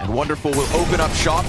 And Wonderful will open up shop.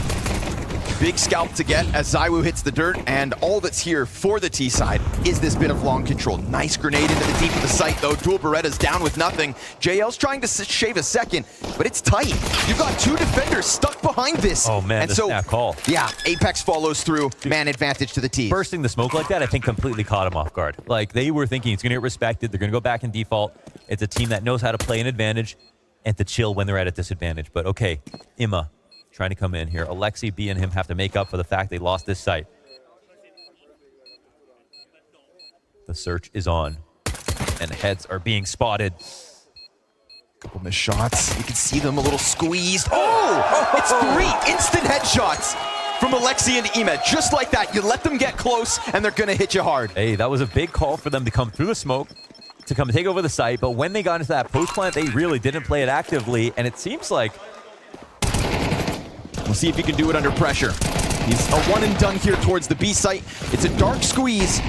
Big scalp to get as zywoo hits the dirt, and all that's here for the T side is this bit of long control. Nice grenade into the deep of the site though. Dual Beretta's down with nothing. JL's trying to shave a second, but it's tight. You've got two defenders stuck behind this. Oh man, and the so, snap call. Yeah, Apex follows through. Man advantage to the T. Bursting the smoke like that, I think completely caught him off guard. Like, they were thinking it's going to get respected. They're going to go back in default. It's a team that knows how to play an advantage and to chill when they're at a disadvantage. But okay, Imma trying to come in here. Alexi, B, and him have to make up for the fact they lost this site. The search is on, and heads are being spotted. Couple missed shots. You can see them a little squeezed. Oh! It's 3 instant headshots from Alexi and Imma. Just like that, you let them get close, and they're gonna hit you hard. Hey, that was a big call for them to come through the smoke, to come take over the site, but when they got into that post plant, they really didn't play it actively, and it seems like we'll see if he can do it under pressure. He's a one and done here towards the B site. It's a dark squeeze.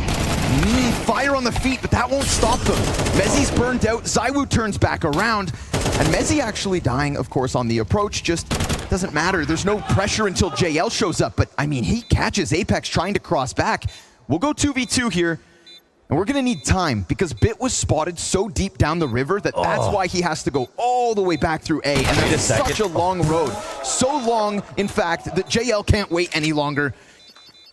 Fire on the feet, but that won't stop them. Mezzi's burned out. zywoo turns back around. And Mezzi actually dying, of course, on the approach. Just doesn't matter. There's no pressure until JL shows up. But, I mean, he catches Apex trying to cross back. We'll go 2v2 here. And we're going to need time because Bit was spotted so deep down the river that that's why he has to go all the way back through A. And that is such a long road. So long, in fact, that JL can't wait any longer.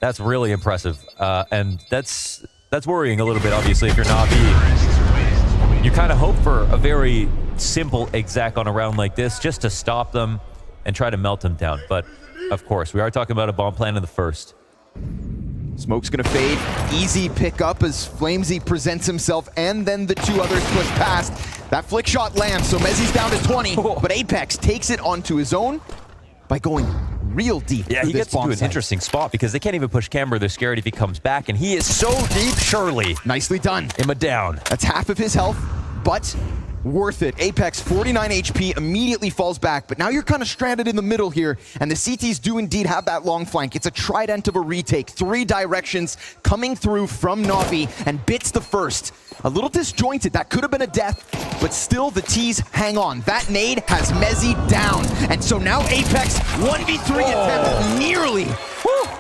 That's really impressive. And that's worrying a little bit, obviously, if you're NaVi. You kind of hope for a very simple exec on a round like this just to stop them and try to melt them down. But, of course, we are talking about a bomb plan in the first. Smoke's gonna fade. Easy pickup as Flamesy presents himself, and then the two others push past. That flick shot lands, so Mezzi's down to 20, but Apex takes it onto his own by going real deep. Yeah, he gets into an interesting spot because they can't even push camera. They're scared if he comes back, and he is so deep, surely. Nicely done. Imma down. That's half of his health, but worth it. Apex, 49 HP, immediately falls back, but now you're kind of stranded in the middle here, and the CTs do indeed have that long flank. It's a trident of a retake. 3 directions coming through from NaVi, and Bit's the first. A little disjointed. That could have been a death, but still the T's hang on. That nade has Mezzi down, and so now Apex, 1v3 attempt, nearly. Woo!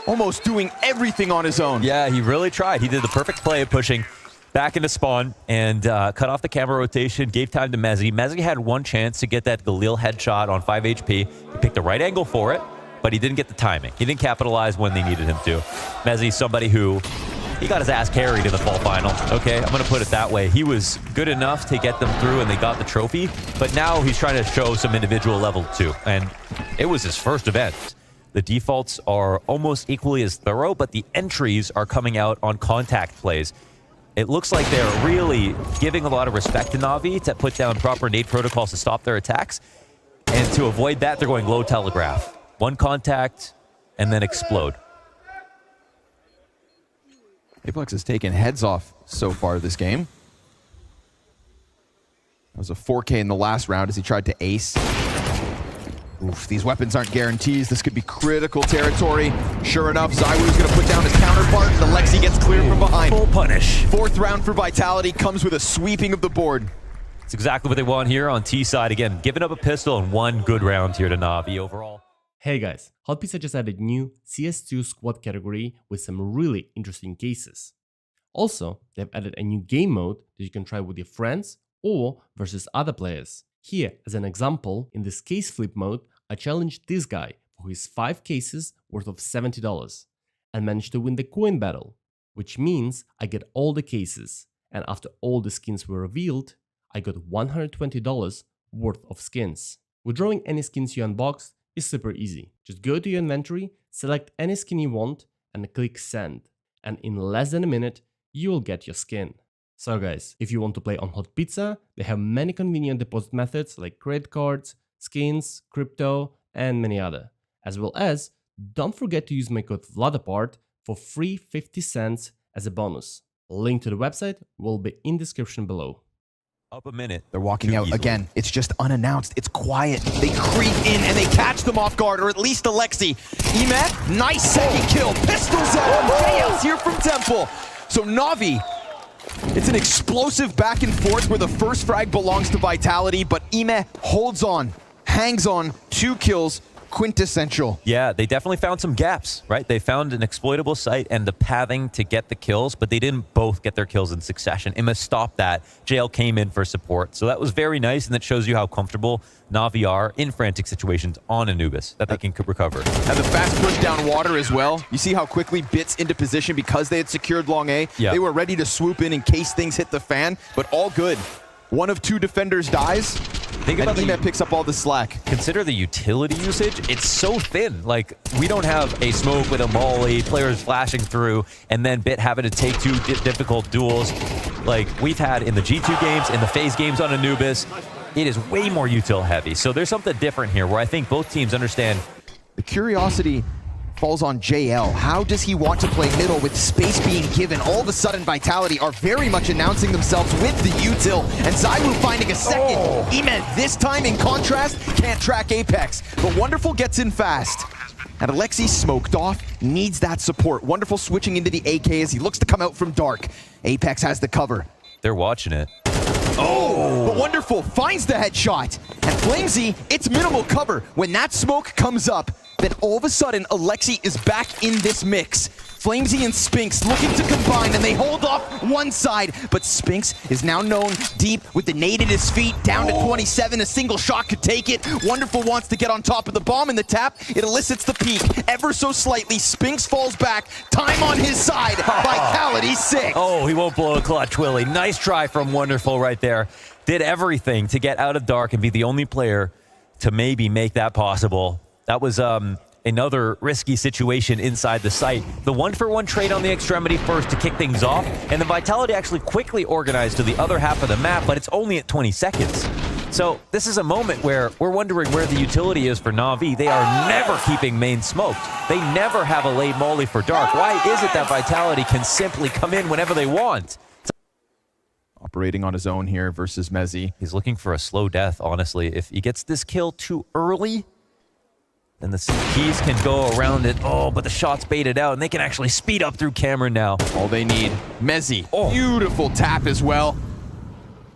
Almost doing everything on his own. Yeah, he really tried. He did the perfect play of pushing back into spawn and cut off the camera rotation, gave time to Mezzi. Mezzi had one chance to get that Galil headshot on 5 HP. He picked the right angle for it, but he didn't get the timing. He didn't capitalize when they needed him to. Mezzi's somebody who, he got his ass carried in the fall final. Okay, I'm going to put it that way. He was good enough to get them through and they got the trophy, but now he's trying to show some individual level too. And it was his first event. The defaults are almost equally as thorough, but the entries are coming out on contact plays. It looks like they're really giving a lot of respect to NaVi to put down proper nade protocols to stop their attacks. And to avoid that, they're going low telegraph. One contact, and then explode. Apex has taken heads off so far this game. That was a 4K in the last round as he tried to ace. Oof, these weapons aren't guarantees. This could be critical territory. Sure enough, zywoo's going to put down his counterpart. The Lexi gets cleared from behind. Full punish. 4th round for Vitality comes with a sweeping of the board. It's exactly what they want here on T side. Again, giving up a pistol and one good round here to NaVi overall. Hey guys, Hot Pizza just added new CS2 squad category with some really interesting cases. Also, they've added a new game mode that you can try with your friends or versus other players. Here, as an example, in this case flip mode, I challenged this guy for his 5 cases worth of $70 and managed to win the coin battle, which means I get all the cases, and after all the skins were revealed, I got $120 worth of skins. Withdrawing any skins you unboxed is super easy. Just go to your inventory, select any skin you want, and click send, and in less than a minute, you will get your skin. So guys, if you want to play on Hot Pizza, they have many convenient deposit methods like credit cards, skins, crypto, and many other. As well as, don't forget to use my code VLADAPART for free 50 cents as a bonus. Link to the website will be in description below. Up a minute. They're walking out again. It's just unannounced. It's quiet. They creep in and they catch them off guard, or at least Alexi. Imma, nice second kill. Pistols out. JL's here from Temple. So NaVi, it's an explosive back and forth where the first frag belongs to Vitality, but Imma holds on. hangs on, 2 kills, quintessential. Yeah, they definitely found some gaps, right? They found an exploitable site and the pathing to get the kills, but they didn't both get their kills in succession. Imma stopped that. JL came in for support. So that was very nice, and that shows you how comfortable NaVi are in frantic situations on Anubis, that they can recover. And the fast push down water as well. You see how quickly Bits into position because they had secured long A. Yeah. They were ready to swoop in case things hit the fan, but all good. One of 2 defenders dies, Think about and Emet picks up all the slack. Consider the utility usage. It's so thin. Like, we don't have a smoke with a molly, players flashing through, and then Bit having to take 2 difficult duels like we've had in the G2 games, in the Faze games on Anubis. It is way more util heavy. So there's something different here where I think both teams understand. The curiosity falls on JL. How does he want to play middle with space being given? All of a sudden, Vitality are very much announcing themselves with the util, and zywoo finding a second. Emet, this time, in contrast, can't track Apex, but Wonderful gets in fast. And Alexi smoked off, needs that support. Wonderful switching into the AK as he looks to come out from dark. Apex has the cover. They're watching it. Oh, but Wonderful finds the headshot. And Flamesy, it's minimal cover. When that smoke comes up, then all of a sudden, Alexi is back in this mix. Flamesy and Spinks looking to combine, and they hold off one side, but Spinks is now known deep with the nade at his feet, down to 27, a single shot could take it. Wonderful wants to get on top of the bomb, and the tap, it elicits the peak. Ever so slightly, Spinks falls back, time on his side, Vitality 6. Oh, he won't blow a clutch, Willie. Nice try from Wonderful right there. Did everything to get out of dark and be the only player to maybe make that possible. That was another risky situation inside the site. The 1-for-1 trade on the extremity first to kick things off, and the Vitality actually quickly organized to the other half of the map, but it's only at 20 seconds. So this is a moment where we're wondering where the utility is for NaVi. They are never keeping main smoked. They never have a late molly for dark. Why is it that Vitality can simply come in whenever they want? Operating on his own here versus Mezzi. He's looking for a slow death, honestly. If he gets this kill too early, then the keys can go around it. Oh, but the shot's baited out, and they can actually speed up through Cameron now. All they need, Mezzi. Oh. Beautiful tap as well.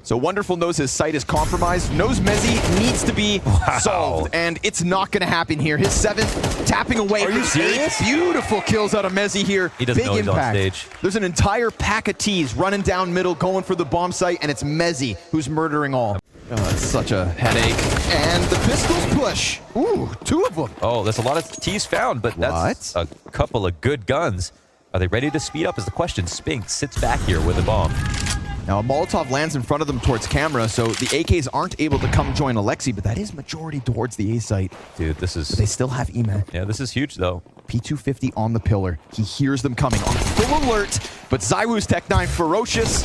So Wonderful knows his sight is compromised, knows Mezzi needs to be solved, and it's not going to happen here. His 7th, tapping away. Are you serious? Beautiful kills out of Mezzi here. He doesn't Big know he's impact. on stage. There's an entire pack of T's running down middle, going for the bomb site, and it's Mezzi who's murdering all. Oh, that's such a headache. And the pistols push. Ooh, 2 of them. Oh, there's a lot of T's found, but that's a couple of good guns. Are they ready to speed up is the question. Spinks sits back here with a bomb. Now, a Molotov lands in front of them towards camera, so the AKs aren't able to come join Alexi, but that is majority towards the A site. Dude, this is... But they still have Emet. Yeah, this is huge, though. P250 on the pillar. He hears them coming on full alert, but zywoo's Tech 9 ferocious.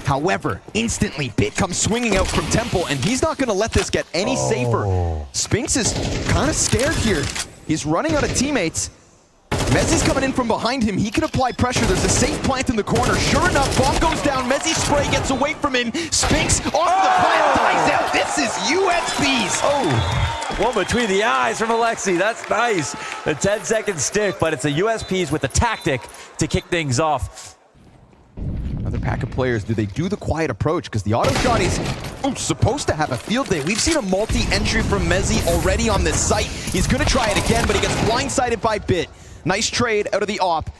However, instantly, Bit comes swinging out from Temple, and he's not going to let this get any safer. Spinks is kind of scared here. He's running out of teammates. Mezzi's coming in from behind him. He can apply pressure. There's a safe plant in the corner. Sure enough, bomb goes down. Mezzi's spray gets away from him. Spinks off the plant, dies out. This is USPs. Oh, one between the eyes from Alexi. That's nice. A 10-second stick, but it's a USPs with a tactic to kick things off. Another pack of players. Do they do the quiet approach? Because the auto shot is supposed to have a field day. We've seen a multi-entry from Mezzi already on this site. He's going to try it again, but he gets blindsided by Bit. Nice trade out of the op.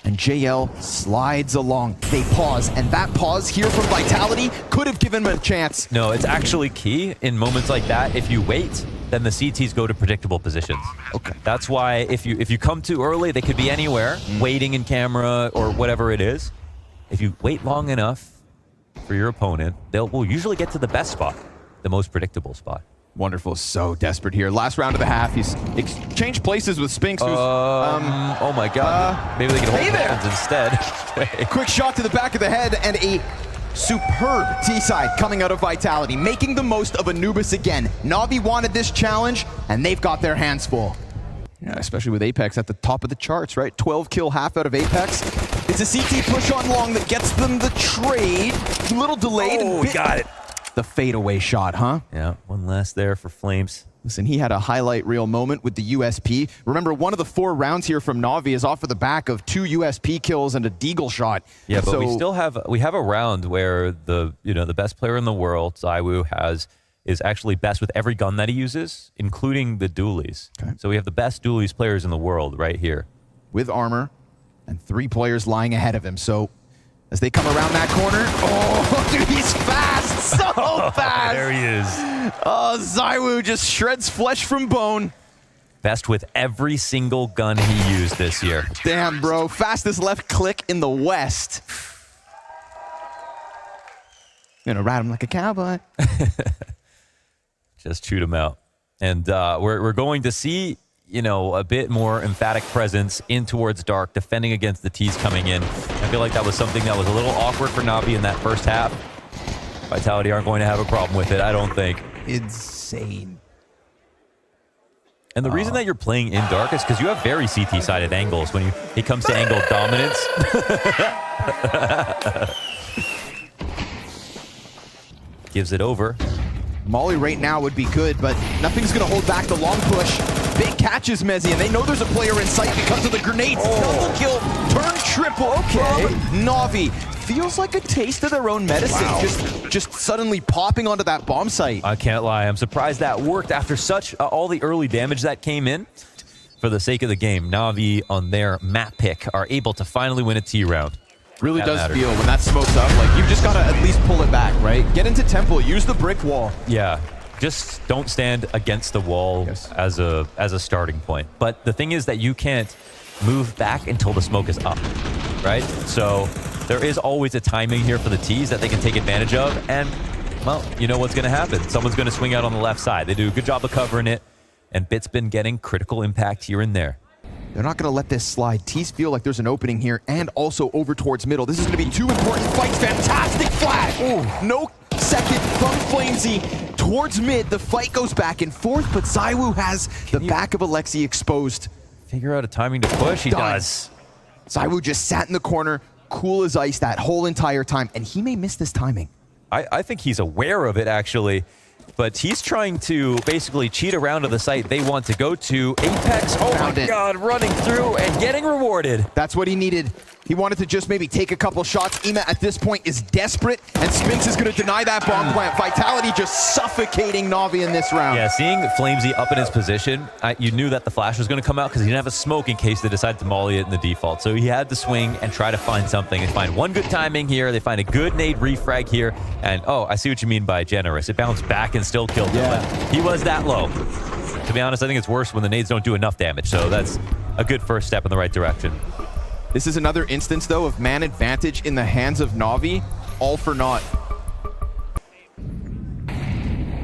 And JL slides along. They pause, and that pause here from Vitality could have given him a chance. No, it's actually key in moments like that. If you wait, then the CTs go to predictable positions. Okay. That's why if you come too early, they could be anywhere, waiting in camera or whatever it is. If you wait long enough for your opponent, will usually get to the best spot, the most predictable spot. Wonderful, so desperate here. Last round of the half, he's exchanged places with Spinks, who's... oh my god. Maybe they can hold hands instead. Quick shot to the back of the head, and a superb T-side coming out of Vitality, making the most of Anubis again. NaVi wanted this challenge, and they've got their hands full. Yeah, especially with Apex at the top of the charts, right? 12 kill half out of Apex. It's a CT push on long that gets them the trade. A little delayed. Oh, got it. The fadeaway shot, huh? Yeah, one last there for Flames. Listen, he had a highlight reel moment with the USP. Remember, one of the 4 rounds here from NaVi is off of the back of 2 USP kills and a deagle shot. Yeah, but we still have a round where the best player in the world, zywoo, has is actually best with every gun that he uses, including the dualies. Okay. So we have the best dualies players in the world right here. With armor and 3 players lying ahead of him. So as they come around that corner, oh, dude, he's fast, so fast. There he is. Oh, zywoo just shreds flesh from bone. Best with every single gun he used this year. Damn, bro. Fastest left click in the West. Gonna ride him like a cowboy. Just shoot him out. And we're going to see, you know, a bit more emphatic presence in towards dark, defending against the T's coming in. I feel like that was something that was a little awkward for NaVi in that first half. Vitality aren't going to have a problem with it, I don't think. Insane. And the reason that you're playing in dark is because you have very CT-sided angles when it comes to angle dominance. Gives it over. Molly right now would be good, but nothing's going to hold back the long push. Big catches Mezzi, and they know there's a player in sight because of the grenades. Double kill, turn triple. Okay. NaVi feels like a taste of their own medicine. Wow. Just suddenly popping onto that bomb site. I can't lie. I'm surprised that worked after such all the early damage that came in. For the sake of the game, NaVi on their map pick are able to finally win a T round. Really That does matters. feel when that smokes up, like you've just got to at least pull it back, right? Get into temple, use the brick wall. Yeah, just don't stand against the wall as a starting point. But the thing is that you can't move back until the smoke is up, right? So there is always a timing here for the T's that they can take advantage of. And, well, you know what's going to happen. Someone's going to swing out on the left side. They do a good job of covering it. And Bit's been getting critical impact here and there. They're not going to let this slide. T's feel like there's an opening here and also over towards middle. This is going to be 2 important fights. Fantastic flash. Ooh, no second from Flamesy towards mid. The fight goes back and forth, but zywoo has the back of Alexi exposed. Figure out a timing to push. He does. zywoo just sat in the corner, cool as ice that whole entire time, and he may miss this timing. I think he's aware of it, actually. But he's trying to basically cheat around to the site they want to go to. Apex, oh my god, running through and getting rewarded. That's what he needed. He wanted to just maybe take a couple shots. Ima at this point is desperate, and Spinks is going to deny that bomb plant. Vitality just suffocating NaVi in this round. Yeah, seeing Flamesy up in his position, you knew that the flash was going to come out because he didn't have a smoke in case they decided to molly it in the default. So he had to swing and try to find something and find one good timing here. They find a good nade refrag here. And, oh, I see what you mean by generous. It bounced back and still killed him. But he was that low. To be honest, I think it's worse when the nades don't do enough damage. So that's a good first step in the right direction. This is another instance, though, of man advantage in the hands of NaVi, all for naught.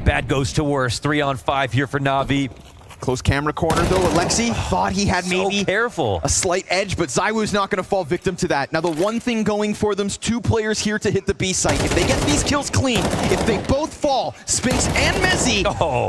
Bad goes to worse. 3-on-5 here for NaVi. Close camera corner, though. Alexi thought he had maybe careful. a slight edge, but zywoo's not going to fall victim to that. Now, the one thing going for them's 2 players here to hit the B site. If they get these kills clean, if they both fall, Spinks and Mezzi,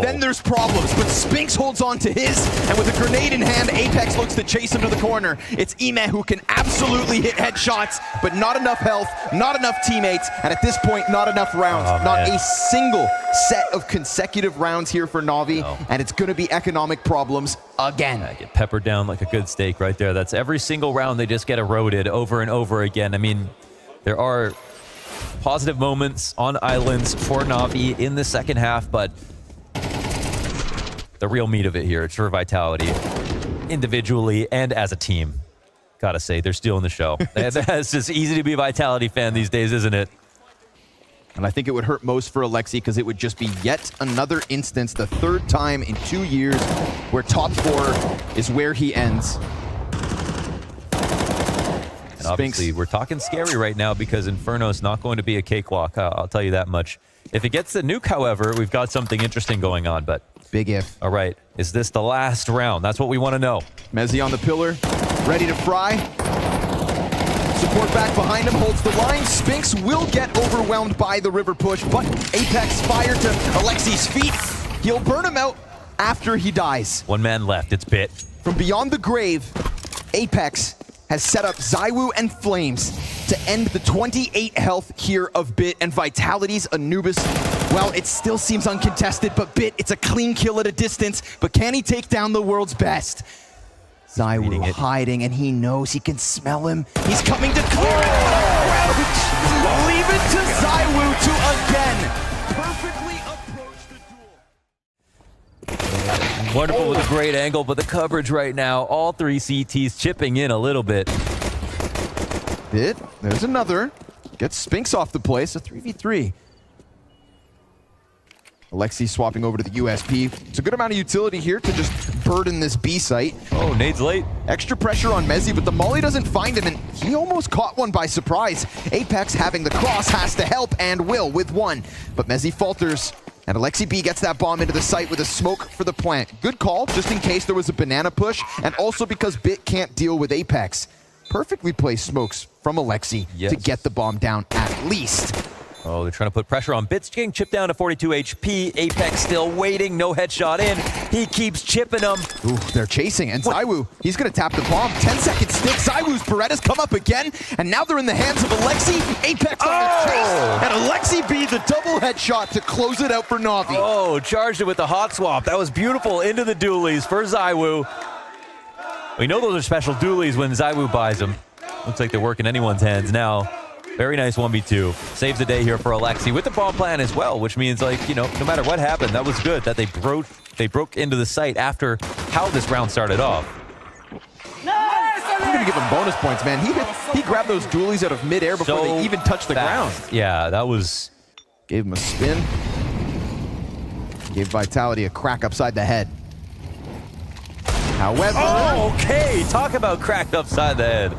then there's problems. But Spinks holds on to his, and with a grenade in hand, Apex looks to chase him to the corner. It's Ima who can absolutely hit headshots, but not enough health, not enough teammates, and at this point, not enough rounds. Not a single set of consecutive rounds here for NaVi, and it's going to be economic problems again. Get peppered down like a good steak right there. That's every single round they just get eroded over and over again. I mean, there are positive moments on islands for NaVi in the second half, but the real meat of it here, it's for Vitality, individually and as a team. Gotta say, they're stealing the show. It's just easy to be a Vitality fan these days, isn't it? And I think it would hurt most for Alexi because it would just be yet another instance, the 3rd time in 2 years, where top 4 is where he ends. And obviously, we're talking scary right now because Inferno's not going to be a cakewalk. I'll tell you that much. If it gets the nuke, however, we've got something interesting going on, but... Big if. All right, is this the last round? That's what we want to know. Mezzi on the pillar, ready to fry. Support back behind him, holds the line. Spinks will get overwhelmed by the river push, but Apex fire to Alexi's feet. He'll burn him out after he dies. 1 man left, it's Bit. From beyond the grave, Apex has set up zywoo and Flames to end the 28 health here of Bit, and Vitality's Anubis, well, it still seems uncontested, but Bit, it's a clean kill at a distance, but can he take down the world's best? zywoo hiding, and he knows he can smell him. He's coming to clear it. Leave it to zywoo to again perfectly approach the Wonderful with a great angle, but the coverage right now, all three CTs chipping in a little bit. Bit. There's another. Gets Spinks off the place. A 3v3. Alexi swapping over to the USP. It's a good amount of utility here to just burden this B site. Oh, nades late. Extra pressure on Mezzi, but the molly doesn't find him, and he almost caught one by surprise. Apex having the cross has to help, and will with one. But Mezzi falters, and Alexi B gets that bomb into the site with a smoke for the plant. Good call, just in case there was a banana push, and also because Bit can't deal with Apex. Perfectly placed smokes from Alexi to get the bomb down at least. Oh, they're trying to put pressure on Bits. Getting chipped down to 42 HP. Apex still waiting. No headshot in. He keeps chipping them. Ooh, they're chasing. And zywoo, he's going to tap the bomb. 10-second stick. Zywoo's Beretta's come up again. And now they're in the hands of Alexi. Apex on the chase. And Alexi B, the double headshot to close it out for NaVi. Oh, charged it with the hot swap. That was beautiful. Into the dualies for zywoo. We know those are special dualies when zywoo buys them. Looks like they're working anyone's hands now. Very nice 1v2. Saves the day here for Alexi with the bomb plan as well, which means, like, you know, no matter what happened, that was good that they broke into the site after how this round started off. I'm going to give him bonus points, man. He grabbed those dualies out of midair before they even touched the ground. Yeah, that was... Gave him a spin. Gave Vitality a crack upside the head. However... Oh, okay! Talk about cracked upside the head.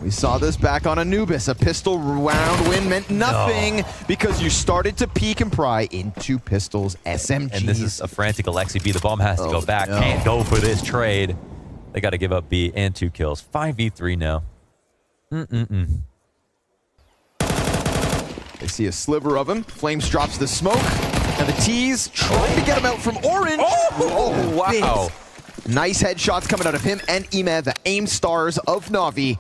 We saw this back on Anubis. A pistol round win meant nothing because you started to peek and pry into pistols SMGs. And this is a frantic Alexi B. The bomb has to go back. No. Can't go for this trade. They got to give up B and 2 kills. 5v3 now. They see a sliver of him. Flames drops the smoke. And the T's trying to get him out from orange. Oh, wow. Nice headshots coming out of him and Ime, the aim stars of NaVi.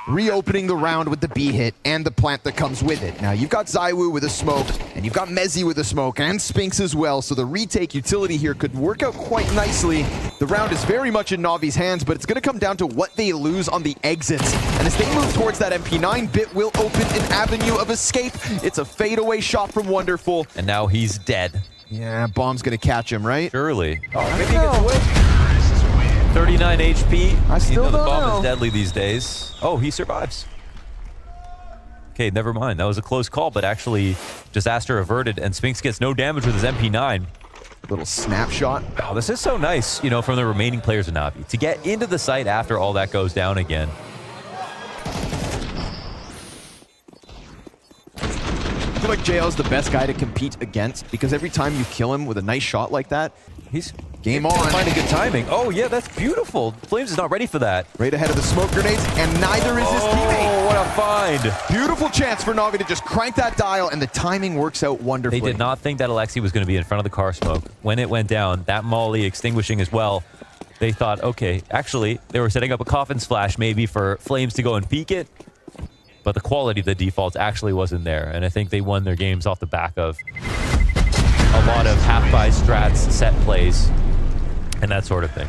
Reopening the round with the B hit and the plant that comes with it. Now you've got zywoo with a smoke, and you've got Mezzi with a smoke, and Spinks as well, so the retake utility here could work out quite nicely. The round is very much in NaVi's hands, but it's going to come down to what they lose on the exits. And as they move towards that MP9, Bit will open an avenue of escape. It's a fadeaway shot from Wonderful. And now he's dead. Yeah, bomb's going to catch him, right? Surely. Oh, maybe he gets away. 39 HP. I still don't the bomb know. is deadly these days. Oh, he survives. Okay, never mind. That was a close call, but actually disaster averted, and Spinks gets no damage with his MP9. Little snapshot. Oh, this is so nice, you know, from the remaining players of NaVi to get into the site after all that goes down again. I feel like JL's the best guy to compete against because every time you kill him with a nice shot like that, he's game on. Finding good timing. Oh, yeah, that's beautiful. Flames is not ready for that. Right ahead of the smoke grenades, and neither is his teammate. Oh, what a find. Beautiful chance for NaVi to just crank that dial, and the timing works out wonderfully. They did not think that Alexi was going to be in front of the car smoke. When it went down, that molly extinguishing as well, they thought, okay, actually, they were setting up a coffin splash maybe for Flames to go and peek it, but the quality of the defaults actually wasn't there, and I think they won their games off the back of a lot of half-buy strats, set plays, and that sort of thing.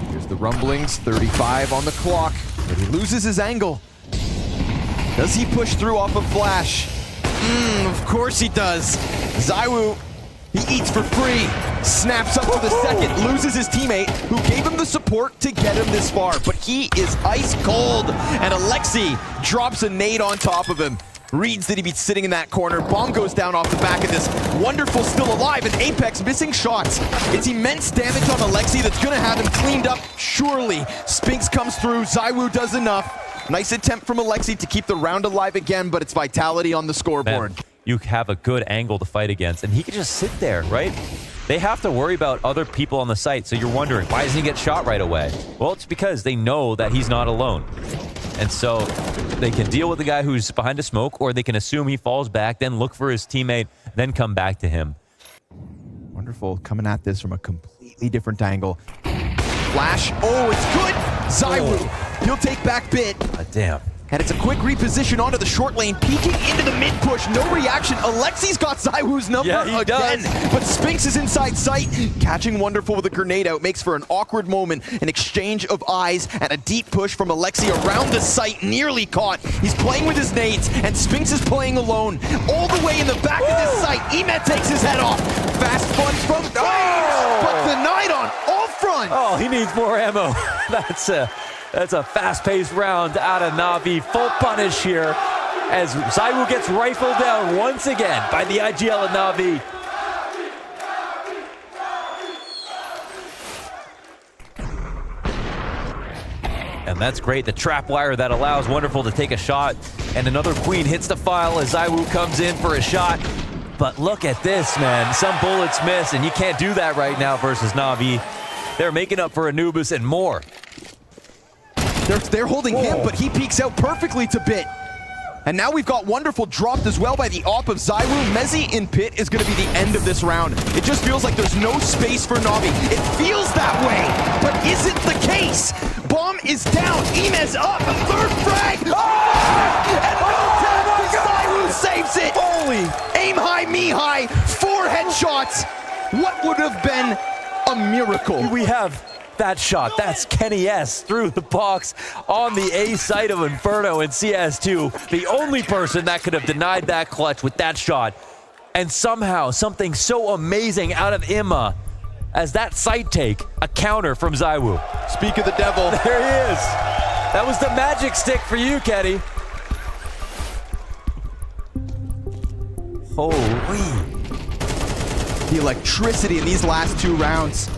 Here's the rumblings, 35 on the clock, but he loses his angle. Does he push through off of flash? Of course he does. zywoo, he eats for free, snaps up for the second, loses his teammate who gave him the support to get him this far, but he is ice cold, and Alexi drops a nade on top of him. Reads that he'd be sitting in that corner. Bomb goes down off the back of this. Wonderful still alive, and Apex missing shots. It's immense damage on Alexi that's gonna have him cleaned up, surely. Spinks comes through, zywoo does enough. Nice attempt from Alexi to keep the round alive again, but it's Vitality on the scoreboard. Man, you have a good angle to fight against, and he can just sit there, right? They have to worry about other people on the site, so you're wondering, why doesn't he get shot right away? Well, it's because they know that he's not alone. And so they can deal with the guy who's behind a smoke, or they can assume he falls back, then look for his teammate, then come back to him. Wonderful coming at this from a completely different angle. Flash, oh, it's good! zywoo, he'll take back Bit. Damn. And it's a quick reposition onto the short lane, peeking into the mid push. No reaction. Alexi's got zywoo's number again. But Spinks is inside sight. Catching Wonderful with a grenade out makes for an awkward moment. An exchange of eyes and a deep push from Alexi around the site. Nearly caught. He's playing with his nades, and Spinks is playing alone. All the way in the back of this site. Emet takes his head off. Fast punch from Flames, but denied on all front. Oh, he needs more ammo. That's a fast-paced round out of NaVi. Full punish here as zywoo gets rifled down once again by the IGL and NaVi. And that's great. The trap wire that allows Wonderful to take a shot. And another queen hits the file as zywoo comes in for a shot. But look at this, man. Some bullets miss, and you can't do that right now versus NaVi. They're making up for Anubis and more. They're holding him, but he peeks out perfectly to Bit. And now we've got Wonderful dropped as well by the AWP of zywoo. Mezzi in Pit is going to be the end of this round. It just feels like there's no space for NaVi. It feels that way, but is it the case? Bomb is down. Emez up. A third frag. And no tap. zywoo saves it. Holy. Aim high, me high. 4 headshots. What would have been a miracle? We have that shot. That's Kenny S through the box on the A side of Inferno in CS2. The only person that could have denied that clutch with that shot. And somehow something so amazing out of Imma as that side take, a counter from zywoo. Speak of the devil. There he is. That was the magic stick for you, Kenny. Holy. The electricity in these last 2 rounds.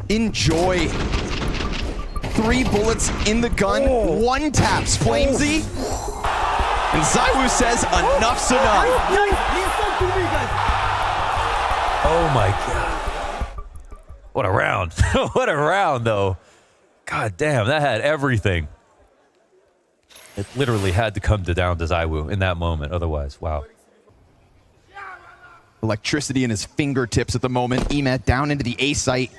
Enjoy. 3 bullets in the gun, 1 taps Flamesy. And zywoo says enough's enough. Oh my God. What a round. What a round though. God damn, that had everything. It literally had to come down to zywoo in that moment. Otherwise, wow. Electricity in his fingertips at the moment. Emet down into the A site.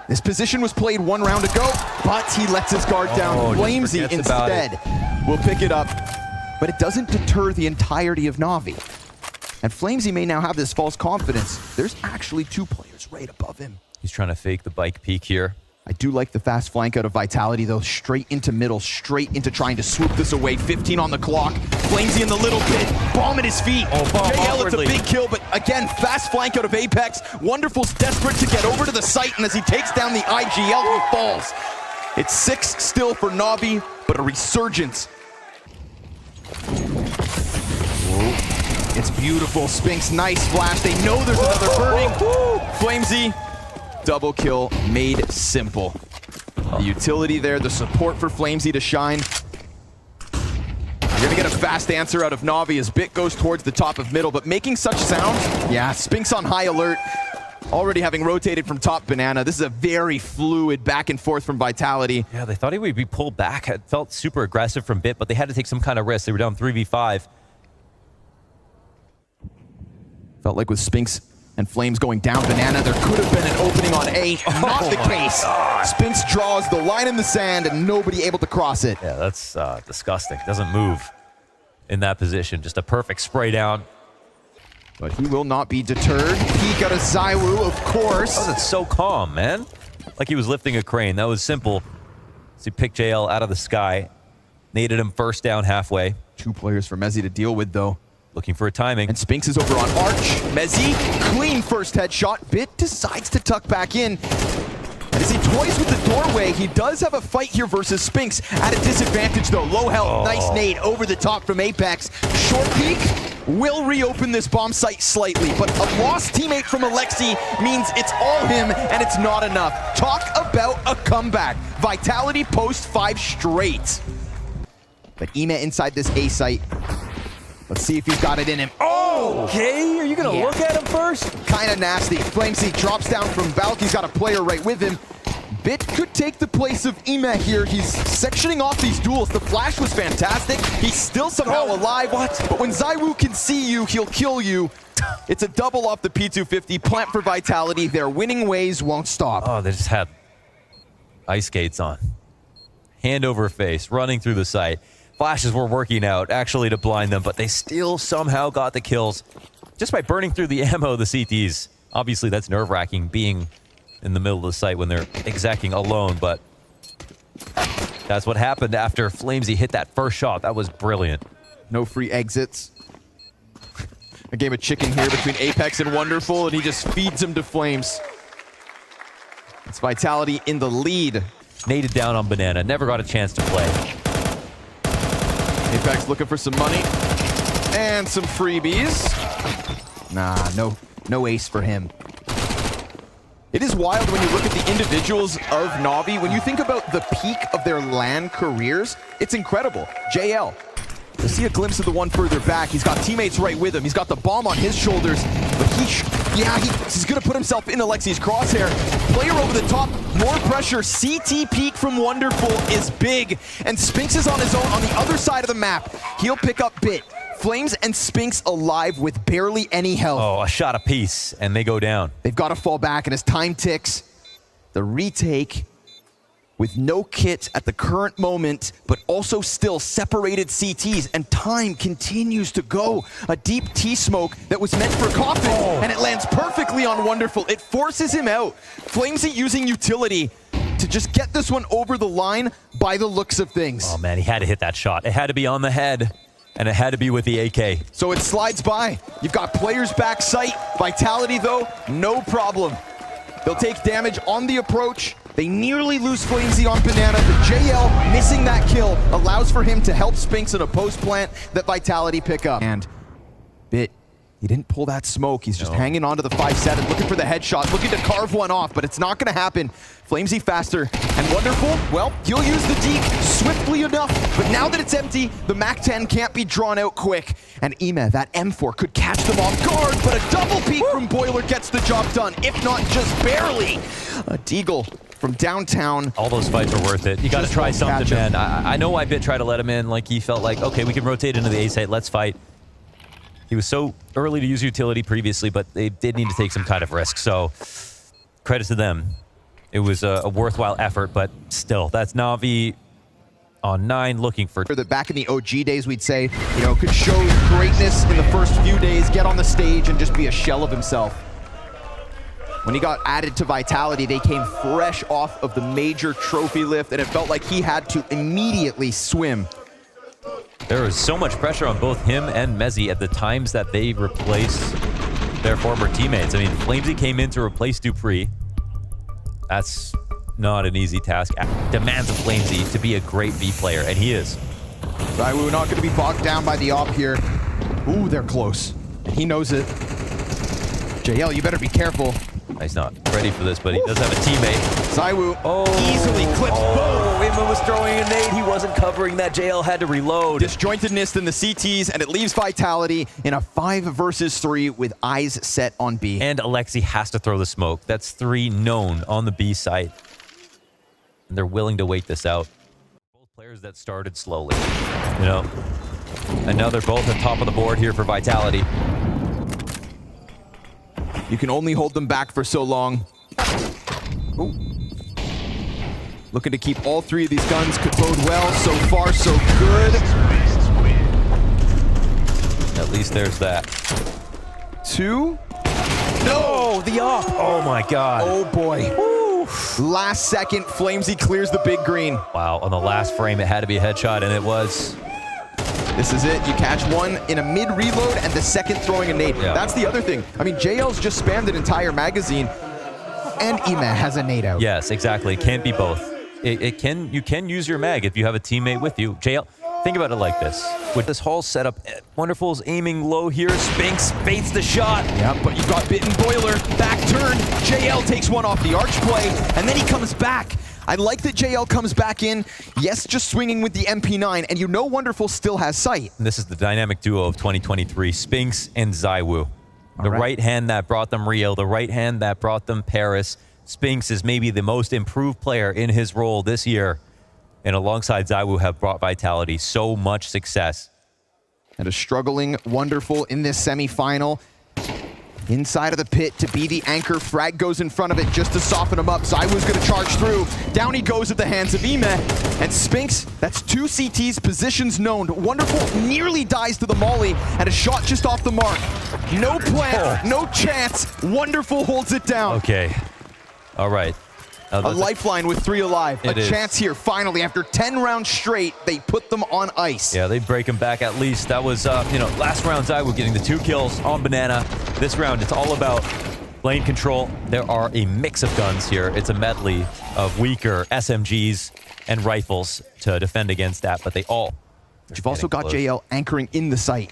This position was played 1 round ago, but he lets his guard down. Flamesy instead will pick it up, but it doesn't deter the entirety of NaVi. And Flamesy may now have this false confidence. There's actually 2 players right above him. He's trying to fake the bike peek here. I do like the fast flank out of Vitality, though. Straight into middle, straight into trying to swoop this away. 15 on the clock. Flamesy in the little bit. Bomb at his feet. Oh, bomb JL, it's a awkwardly. big kill, but again, fast flank out of Apex. Wonderful's desperate to get over to the site, and as he takes down the IGL, he falls. It's 6 still for NaVi, but a resurgence. Whoa. It's beautiful. Spinks, nice flash. They know there's another burning. Flamesy. Double kill made simple. The utility there, the support for Flamesy to shine. You're gonna get a fast answer out of NaVi as Bit goes towards the top of middle, but making such sounds, yeah, Spinks on high alert. Already having rotated from top banana. This is a very fluid back and forth from Vitality. Yeah, they thought he would be pulled back. It felt super aggressive from Bit, but they had to take some kind of risk. They were down 3v5. Felt like with Spinks and Flames going down banana, there could have been an opening on A. Not the case. Spinks draws the line in the sand and nobody able to cross it. Yeah, that's disgusting. Doesn't move in that position. Just a perfect spray down. But he will not be deterred. Peek out of zywoo, of course. That was so calm, man. Like he was lifting a crane. That was simple. So he picked JL out of the sky. Naded him first down halfway. 2 players for Mezzi to deal with, though. Looking for a timing. And Spinks is over on Arch. Mezzi, clean first headshot. Bit decides to tuck back in. And as he toys with the doorway, he does have a fight here versus Spinks. At a disadvantage, though. Low health, nice nade over the top from Apex. Short peek will reopen this bomb site slightly, but a lost teammate from Alexi means it's all him, and it's not enough. Talk about a comeback. Vitality post 5 straight. But Ema inside this A site. Let's see if he's got it in him. Oh! Okay, are you going to look at him first? Kind of nasty. Flamesy drops down from Valk. He's got a player right with him. Bit could take the place of Ema here. He's sectioning off these duels. The flash was fantastic. He's still somehow alive. What? But when zywoo can see you, he'll kill you. It's a double off the P250. Plant for Vitality. Their winning ways won't stop. Oh, they just had ice skates on. Hand over face, running through the site. flashes were working out actually to blind them, but they still somehow got the kills just by burning through the ammo of the CTs. Obviously, that's nerve-wracking being in the middle of the site when they're exacting alone, but that's what happened after Flamesy hit that first shot. That was brilliant. No free exits. A game of chicken here between Apex and Wonderful, and he just feeds him to Flames. It's Vitality in the lead. Naded down on Banana, never got a chance to play. Apex looking for some money and some freebies. Nah, no ace for him. It is wild when you look at the individuals of NaVi. When you think about the peak of their LAN careers, it's incredible. JL, you'll see a glimpse of the one further back. He's got teammates right with him. He's got the bomb on his shoulders, but he's gonna put himself in Alexi's crosshair. Player over the top, more pressure. CT peak from Wonderful is big, and Spinks is on his own on the other side of the map. He'll pick up Bit. Flames and Spinks alive with barely any health. Oh, a shot apiece, and they go down. They've got to fall back, and as time ticks, the retake with no kit at the current moment, but also still separated CTs, and time continues to go. A deep T-smoke that was meant for Coffin, and it lands perfectly on Wonderful. It forces him out. Flamesy using utility to just get this one over the line by the looks of things. Oh man, he had to hit that shot. It had to be on the head, and it had to be with the AK. So it slides by. You've got players back sight. Vitality, though, no problem. They'll take damage on the approach. They nearly lose Flamesy on Banana, but JL missing that kill allows for him to help Spinks in a post plant that Vitality pick up. And Bit, he didn't pull that smoke. He's just hanging on to the 5-7, looking for the headshot, looking to carve one off, but it's not going to happen. Flamesy faster and Wonderful, well, he'll use the deke swiftly enough, but now that it's empty, the MAC-10 can't be drawn out quick. And Ime, that M4 could catch them off guard, but a double peek from Boiler gets the job done, if not just barely. A Deagle from downtown. All those fights are worth it. You got to try something, man. I know why Bit tried to let him in. Like, he felt like, okay, we can rotate into the A site. Let's fight. He was so early to use utility previously, but they did need to take some kind of risk. So, credit to them. It was a worthwhile effort, but still, that's NaVi on 9 looking for... Back in the OG days, we'd say, you know, could show greatness in the first few days, get on the stage, and just be a shell of himself. When he got added to Vitality, they came fresh off of the major trophy lift, and it felt like he had to immediately swim. There was so much pressure on both him and Mezzy at the times that they replaced their former teammates. I mean, Flamesy came in to replace Dupree. That's not an easy task. Demands of Flamesy to be a great V player, and he is. Zywoo not going to be bogged down by the op here. Ooh, they're close. He knows it. JL, you better be careful. He's not ready for this, but he does have a teammate. Zywoo easily clips both. Ima was throwing a nade. He wasn't covering that. JL had to reload. Disjointedness in the CTs, and it leaves Vitality in a 5 versus 3 with eyes set on B. And Alexi has to throw the smoke. That's 3 known on the B site. And they're willing to wait this out. Both players that started slowly, you know. And now they're both at top of the board here for Vitality. You can only hold them back for so long. Ooh. Looking to keep all 3 of these guns, could bode well. So far, so good. At least there's that. 2. No, the op. Oh my God. Oh boy. Woo. Last second, Flamesy clears the big green. Wow, on the last frame, it had to be a headshot, and it was. This is it. You catch one in a mid-reload and the second throwing a nade. Yeah. That's the other thing. I mean, JL's just spammed an entire magazine, and Ime has a nade out. Yes, exactly. It can't be both. You can use your mag if you have a teammate with you. JL, think about it like this. With this whole setup, Wonderful's aiming low here. Spinks baits the shot. Yeah, but you've got Bitten Boiler. Back turn. JL takes one off the arch play, and then he comes back. I like that JL comes back in. Yes, just swinging with the MP9, and you know Wonderful still has sight. And this is the dynamic duo of 2023, Spinks and Zywoo. The right hand that brought them Rio, the right hand that brought them Paris. Spinks is maybe the most improved player in his role this year. And alongside Zywoo have brought Vitality so much success. And a struggling Wonderful in this semifinal. inside of the pit to be the anchor. Frag goes in front of it just to soften him up. zywoo's going to charge through. Down he goes at the hands of Ime. And Spinks, that's 2 CTs, positions known. Wonderful nearly dies to the molly, and a shot just off the mark. No plant, no chance. Wonderful holds it down. Okay. All right. A lifeline with 3 alive. A chance here, finally. After 10 rounds straight, they put them on ice. Yeah, they break him back at least. That was, last round zywoo getting the 2 kills on Banana. This round, it's all about lane control. There are a mix of guns here. It's a medley of weaker SMGs and rifles to defend against that, but they all... You've also got JL anchoring in the site.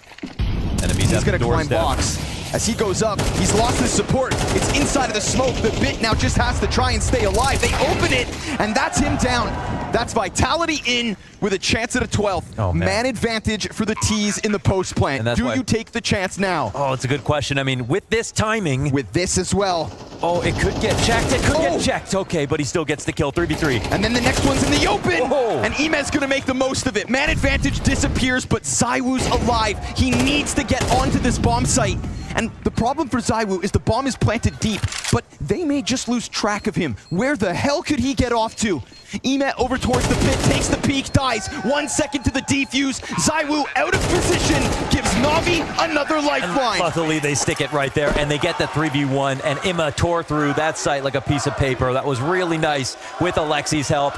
Enemies He's going to climb box. As he goes up, he's lost his support. It's inside of the smoke. The bit now just has to try and stay alive. They open it, and that's him down. That's Vitality in with a chance at a 12th. Oh, man. Advantage for the T's in the post plant. Do you take the chance now? Oh, it's a good question. I mean, with this timing... With this as well. Oh, it could get checked. It could get checked. Okay, but he still gets the kill. 3v3. And then the next one's in the open. Oh. And Ime's going to make the most of it. Man advantage disappears, but zywoo's alive. He needs to get onto this bomb site. And the problem for zywoo is the bomb is planted deep, but they may just lose track of him. Where the hell could he get off to? Ime over towards the pit, takes the peek, dies. 1 second to the defuse. zywoo out of position, gives NaVi another lifeline. And luckily, they stick it right there, and they get the 3v1, and Ime tore through that site like a piece of paper. That was really nice with Alexi's help.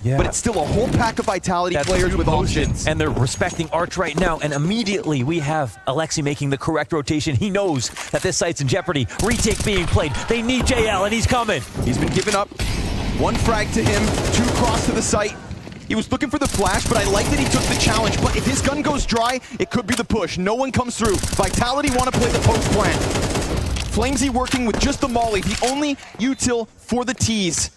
Yeah. But it's still a whole pack of Vitality players with options. And they're respecting Arch right now. And immediately we have Alexi making the correct rotation. He knows that this site's in jeopardy. Retake being played. They need JL, and he's coming. He's been given up. 1 frag to him, 2 cross to the site. He was looking for the flash, but I like that he took the challenge. But if his gun goes dry, it could be the push. No one comes through. Vitality want to play the post plant. Flamesy working with just the molly, the only util for the T's.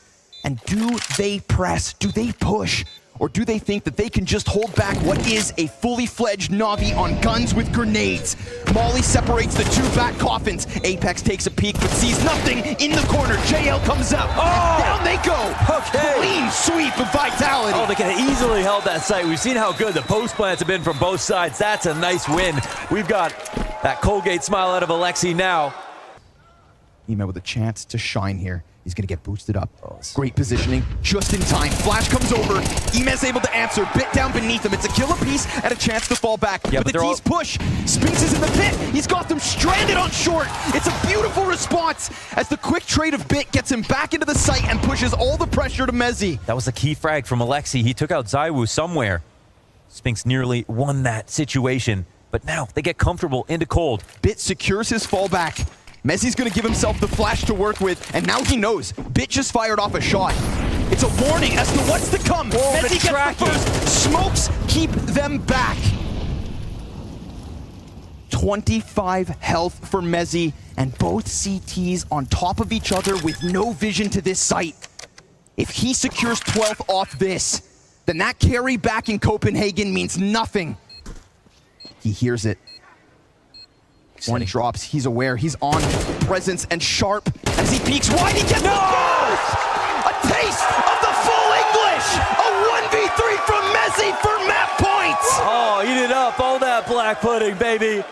And do they press? Do they push? Or do they think that they can just hold back what is a fully fledged NaVi on guns with grenades? Molly separates the 2 back coffins. Apex takes a peek but sees nothing in the corner. JL comes out. Oh! Down they go. Okay. Clean sweep of Vitality. Oh, they could have easily held that site. We've seen how good the post plants have been from both sides. That's a nice win. We've got that Colgate smile out of Alexi now. Ime with a chance to shine here. He's going to get boosted up. Great positioning, just in time. Flash comes over. Ime's able to answer. Bit down beneath him. It's a kill apiece and a chance to fall back. Yeah, but the T's push. Spinks is in the pit. He's got them stranded on short. It's a beautiful response as the quick trade of Bit gets him back into the site and pushes all the pressure to Mezzi. That was a key frag from Alexi. He took out zywoo somewhere. Spinks nearly won that situation, but now they get comfortable into cold. Bit secures his fallback. Mezzi's going to give himself the flash to work with, and now he knows. Bit just fired off a shot. It's a warning as to what's to come. Mezzi gets the first. Smokes keep them back. 25 health for Mezzi, and both CTs on top of each other with no vision to this site. If he secures 12th off this, then that carry back in Copenhagen means nothing. He hears it. One drops, he's aware, he's on presence and sharp as he peeks wide, he gets the goal! A taste of the full English! A 1v3 from Mezzi for map points! Oh, eat it up, all that black pudding, baby.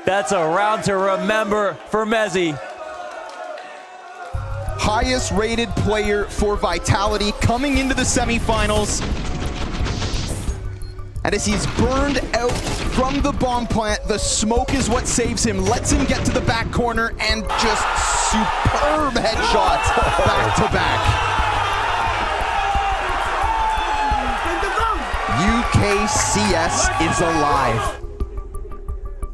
That's a round to remember for Mezzi. Highest rated player for Vitality coming into the semifinals. And as he's burned out from the bomb plant, the smoke is what saves him, lets him get to the back corner, and just superb headshots back to back. UKCS is alive.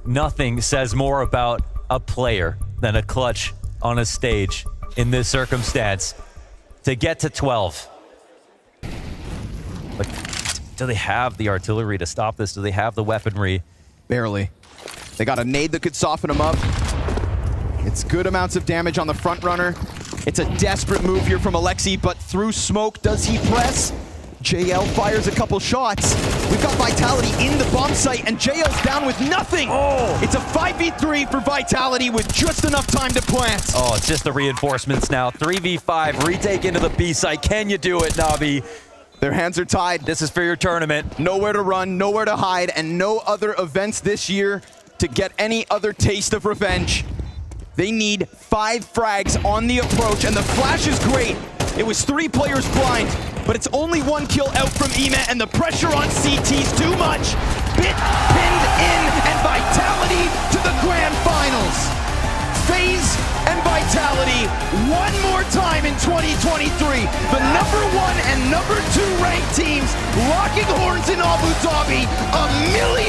Nothing says more about a player than a clutch on a stage in this circumstance. To get to 12. But do they have the artillery to stop this? Do they have the weaponry? Barely. They got a nade that could soften them up. It's good amounts of damage on the front runner. It's a desperate move here from Alexi, but through smoke, does he press? JL fires a couple shots. We've got Vitality in the bomb site, and JL's down with nothing. Oh. It's a 5v3 for Vitality with just enough time to plant. Oh, it's just the reinforcements now. 3v5, retake into the B site. Can you do it, NaVi? Their hands are tied. This is for your tournament. Nowhere to run, nowhere to hide, and no other events this year to get any other taste of revenge. They need 5 frags on the approach, and the flash is great. It was 3 players blind, but it's only 1 kill out from Ema, and the pressure on CT's too much. Bit pinned in, and Vitality to the grand finals. Faze and Vitality one more time in 2023. The #1 and #2 ranked teams locking horns in Abu Dhabi. $1 million